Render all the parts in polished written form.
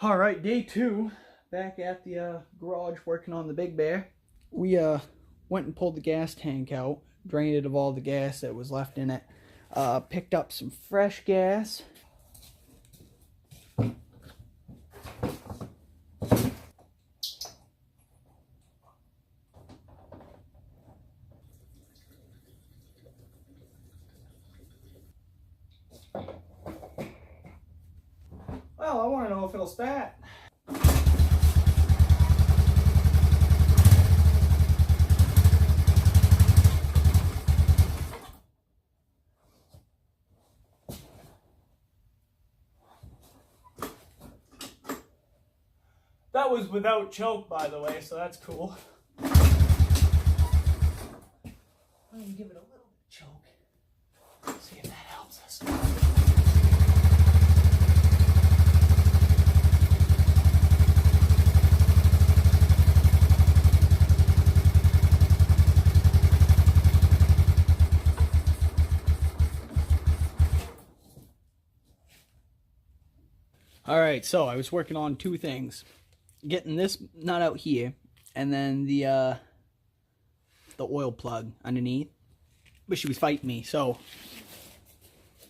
All right, day 2, back at the garage working on the Big Bear. We went and pulled the gas tank out, drained it of all the gas that was left in it. Picked up some fresh gas. Well, I want to know if it'll start. That was without choke, by the way, so that's cool. I'm gonna give it a little bit of choke. See if that helps us. Alright, so I was working on 2 things. Getting this nut out here, and then the oil plug underneath. But she was fighting me, so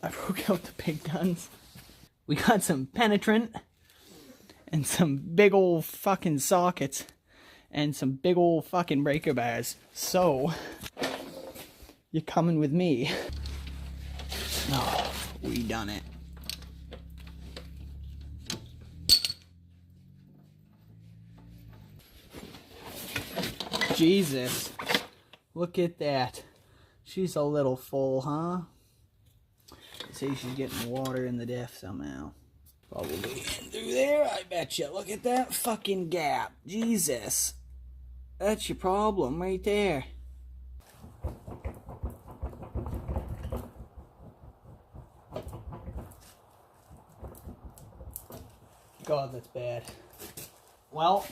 I broke out the big guns. We got some penetrant, and some big old fucking sockets, and some big old fucking breaker bars. So, you're coming with me. Oh, we done it. Jesus, look at that. She's a little full, huh? See, she's getting water in the diff somehow. Probably in through there, I betcha. Look at that fucking gap. Jesus. That's your problem right there. God, that's bad. Well,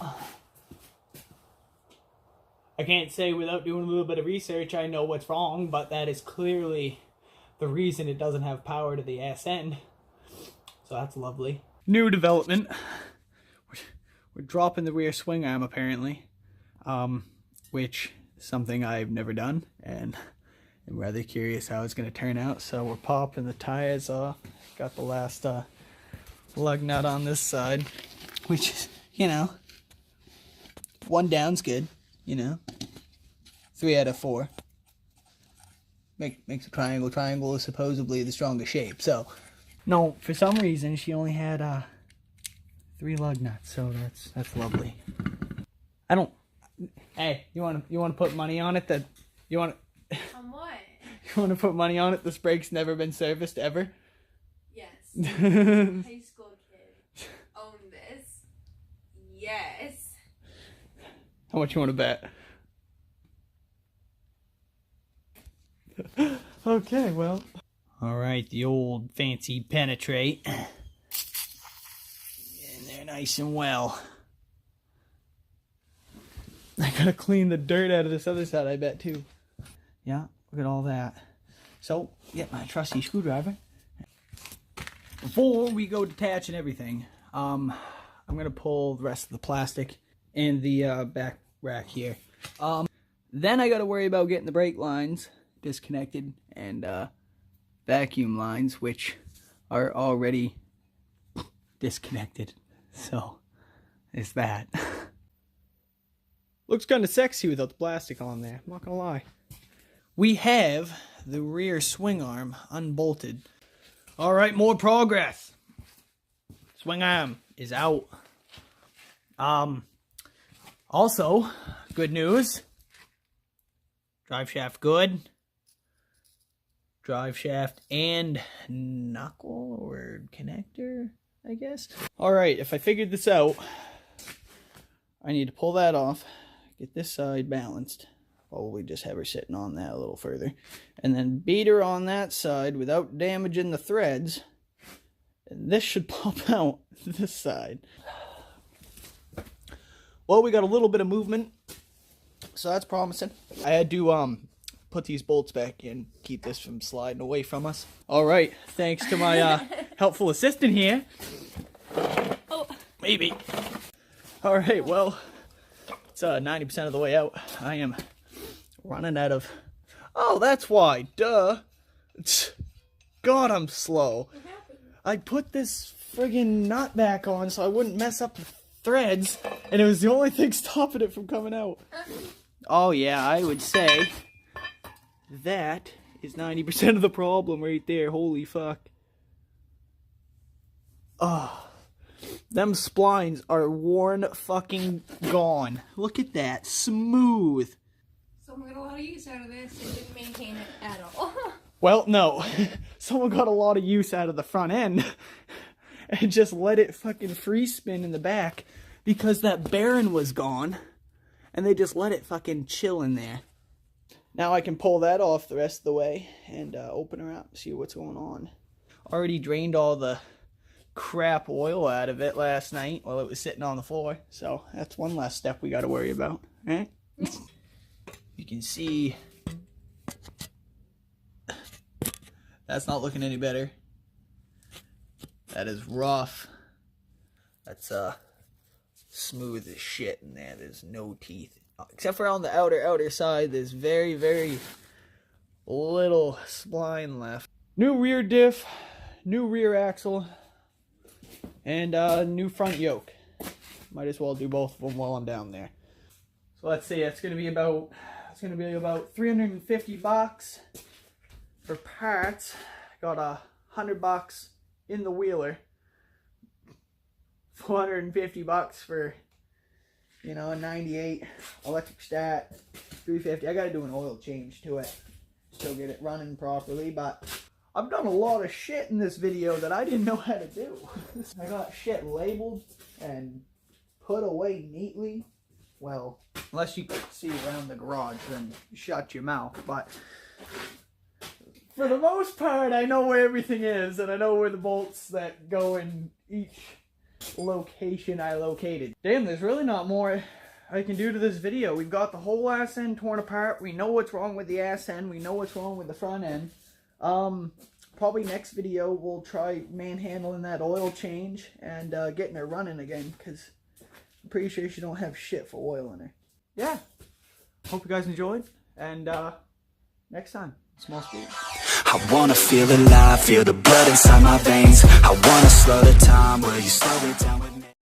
I can't say without doing a little bit of research I know what's wrong, but that is clearly the reason it doesn't have power to the ass end. So that's lovely. New development. We're dropping the rear swing arm apparently, which is something I've never done, and I'm rather curious how it's going to turn out. So we're popping the tires off. Got the last lug nut on this side, which is, you know, 1 down's good. You know, 3 out of 4 makes a triangle. Triangle is supposedly the strongest shape. So, no, for some reason she only had 3 lug nuts. So that's lovely. I don't. Hey, you want to put money on it that you want? On what? You want to put money on it? This brake's never been serviced ever. Yes. High school kid own this. Yes. How much you want to bet? Okay, well. Alright, the old fancy penetrate. In there nice and well. I gotta clean the dirt out of this other side, I bet, too. Yeah, look at all that. So, get my trusty screwdriver. Before we go detaching everything, I'm gonna pull the rest of the plastic and the back rack here. Then I gotta worry about getting the brake lines disconnected and vacuum lines, which are already disconnected. So, it's that. Looks kind of sexy without the plastic on there, I'm not gonna lie. We have the rear swing arm unbolted. Alright, more progress. Swing arm is out. Also, good news. Drive shaft good. Drive shaft and knuckle or connector, I guess. Alright, if I figured this out, I need to pull that off, get this side balanced. Probably just have her sitting on that a little further. And then beat her on that side without damaging the threads. And this should pop out this side. Well, we got a little bit of movement, so that's promising. I had to put these bolts back in, keep this from sliding away from us. All right, thanks to my helpful assistant here. Oh. Maybe. All right, well, it's 90% of the way out. I am running out of... Oh, that's why. Duh. God, I'm slow. I put this friggin' nut back on so I wouldn't mess up the threads, and it was the only thing stopping it from coming out. Oh, yeah, I would say that is 90% of the problem right there. Holy fuck. Oh, them splines are worn fucking gone. Look at that. Smooth. Someone got a lot of use out of this and didn't maintain it at all. Well, no. Someone got a lot of use out of the front end and just let it fucking free spin in the back because that bearing was gone and they just let it fucking chill in there. Now I can pull that off the rest of the way and open her up, see what's going on. Already drained all the crap oil out of it last night while it was sitting on the floor, so that's one less step we got to worry about, right? You can see that's not looking any better. That is rough. That's smooth as shit in there. There's no teeth. Except for on the outer side, there's very, very little spline left. New rear diff, new rear axle, and new front yoke. Might as well do both of them while I'm down there. So let's see, it's gonna be about $350 for parts. Got $100 in the wheeler. $450 for, you know, a 98 electric stat. $350. I gotta do an oil change to it. Still get it running properly, but I've done a lot of shit in this video that I didn't know how to do. I got shit labeled and put away neatly. Well, unless you can see around the garage, then shut your mouth. But for the most part, I know where everything is, and I know where the bolts that go in each location I located. Damn, there's really not more I can do to this video. We've got the whole ass end torn apart. We know what's wrong with the ass end. We know what's wrong with the front end. Probably next video we'll try manhandling that oil change and getting her running again, because I'm pretty sure she don't have shit for oil in her. Yeah. Hope you guys enjoyed, and next time, small speed. I wanna feel alive, feel the blood inside my veins. I wanna slow the time, will you slow it down with me?